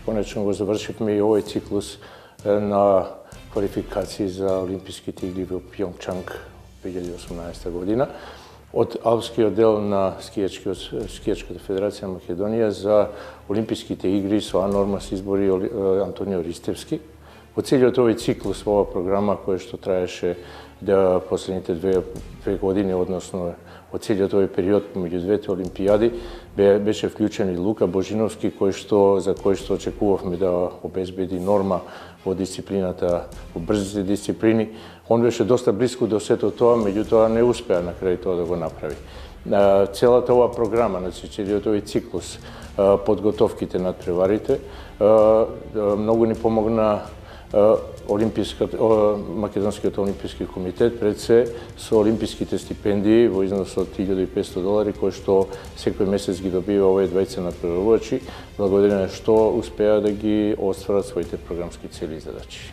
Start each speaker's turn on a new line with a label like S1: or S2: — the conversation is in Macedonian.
S1: konačno го завършихме и овој циклус на квалификации за Олимписките игри во Пјонгчанг 2018 година од Алпскиот дел на Скијачката федерација на Македонија за Олимписките игри со А-норма се избори Антонио Ристевски. Во целиот овој циклус, ова програма која што траеше последните две години, односно во целиот овој период меѓу двете олимпијади, беше вклучен и Лука Божиновски, за кој што очекувавме да обезбеди норма во дисциплината, во брзите дисциплини. Он беше доста близко до сето тоа, меѓутоа не успеа на крај тоа да го направи. Целата оваа програма, целиот овој циклус, подготовките над преварите, многу ни помогна Македонскиот олимписки комитет, пред се со олимписките стипендии во износ од $1500, кои што секој месец ги добива овие двајца напредувачи, благодарение што успеа да ги остварат своите програмски цели и задачи.